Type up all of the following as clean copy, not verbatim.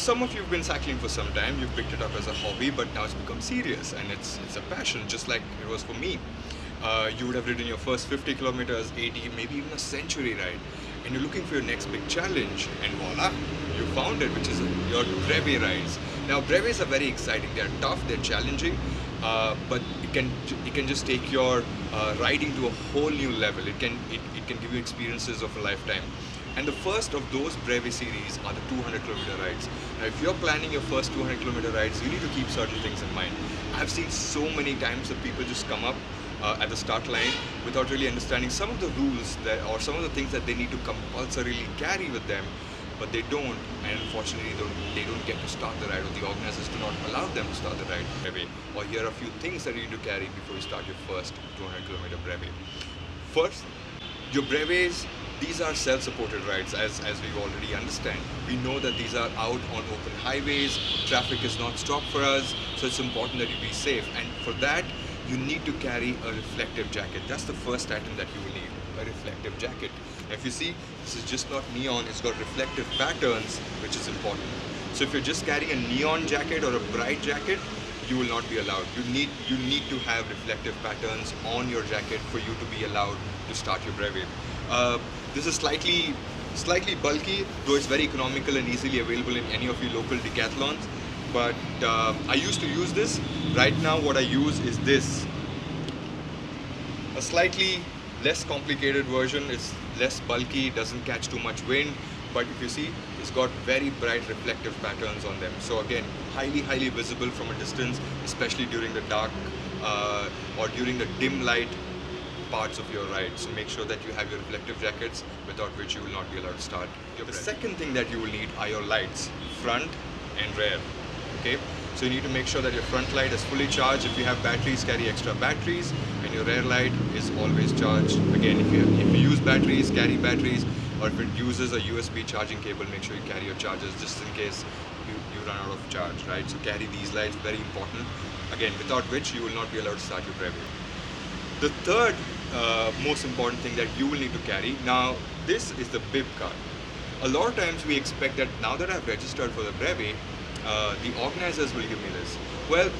some of you have been cycling for some time, you've picked it up as a hobby, but now it's become serious and it's a passion, just like it was for me. You would have ridden your first 50 kilometers, 80, maybe even a century ride, and you're looking for your next big challenge, and voila, you found it, which is your Brevet rides. Now, Brevets are very exciting. They're tough, they're challenging, but it can just take your riding to a whole new level. It can give you experiences of a lifetime. And the first of those Brevet series are the 200 kilometer rides. Now, if you're planning your first 200 kilometer rides, you need to keep certain things in mind. I've seen so many times that people just come up at the start line without really understanding some of the rules or some of the things that they need to compulsorily carry with them, but they don't, and unfortunately they don't get to start the ride, or the organizers do not allow them to start the ride Brevet. Or here are a few things that you need to carry before you start your first 200 kilometer Brevet. First, your Brevets, these are self-supported rides, as we already understand. We know that these are out on open highways, traffic is not stopped for us, so it's important that you be safe. And for that, you need to carry a reflective jacket. That's the first item that you will need, a reflective jacket. If you see, this is just not neon, it's got reflective patterns, which is important. So if you're just carrying a neon jacket or a bright jacket, you will not be allowed. You need to have reflective patterns on your jacket for you to be allowed to start your Brevet. This is slightly bulky, though it's very economical and easily available in any of your local decathlons. But I used to use this. Right now what I use is this. A slightly less complicated version. It's less bulky, doesn't catch too much wind, but if you see, it's got very bright reflective patterns on them. So again, highly visible from a distance, especially during the dark or during the dim light parts of your ride. So make sure that you have your reflective jackets, without which you will not be allowed to start your Brevet. The second thing that you will need are your lights, front and rear. Okay, so you need to make sure that your front light is fully charged. If you have batteries, carry extra batteries, and your rear light is always charged. Again, if you use batteries, carry batteries, or if it uses a USB charging cable, make sure you carry your chargers just in case you run out of charge, right? So carry these lights, very important. Again, without which you will not be allowed to start your Brevet. The third most important thing that you will need to carry, now this is the bib card. A lot of times we expect that now that I've registered for the Brevet, the organizers will give me this. Well,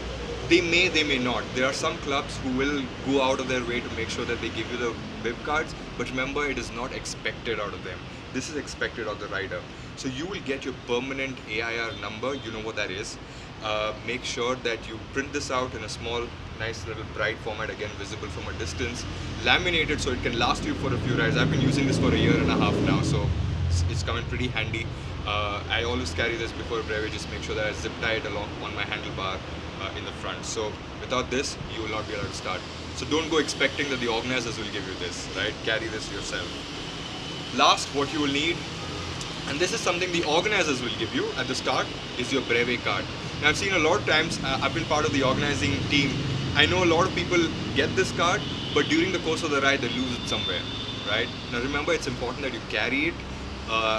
they may not. There are some clubs who will go out of their way to make sure that they give you the bib cards, but remember, it is not expected out of them. This is expected of the rider. So you will get your permanent AIR number, you know what that is. Make sure that you print this out in a small, nice little bright format, again visible from a distance, laminated so it can last you for a few rides. I've been using this for a year and a half now, so it's coming pretty handy. I always carry this before Brevet, just make sure that I zip tie it along on my handlebar in the front. So without this, you will not be allowed to start. So don't go expecting that the organizers will give you this, right? Carry this yourself. Last, what you will need, and this is something the organizers will give you at the start, is your Brevet card. Now I've seen a lot of times, I've been part of the organizing team, I know a lot of people get this card, but during the course of the ride they lose it somewhere, right? Now remember, it's important that you carry it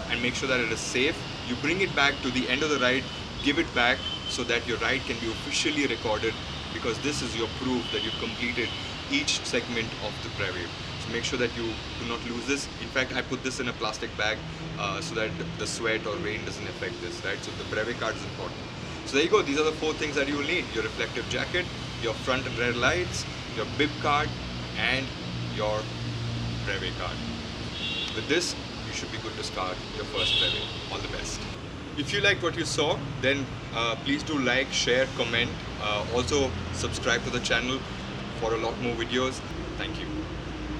and make sure that it is safe. You bring it back to the end of the ride, give it back so that your ride can be officially recorded, because this is your proof that you've completed each segment of the Brevet. So make sure that you do not lose this. In fact, I put this in a plastic bag so that the sweat or rain doesn't affect this, right? So the Brevet card is important. So there you go, these are the 4 things that you will need: your reflective jacket, your front and rear lights, your bib card, and your Brevet card. With this, you should be good to start your first Brevet. All the best. If you liked what you saw, then please do like, share, comment. Also subscribe to the channel for a lot more videos. Thank you.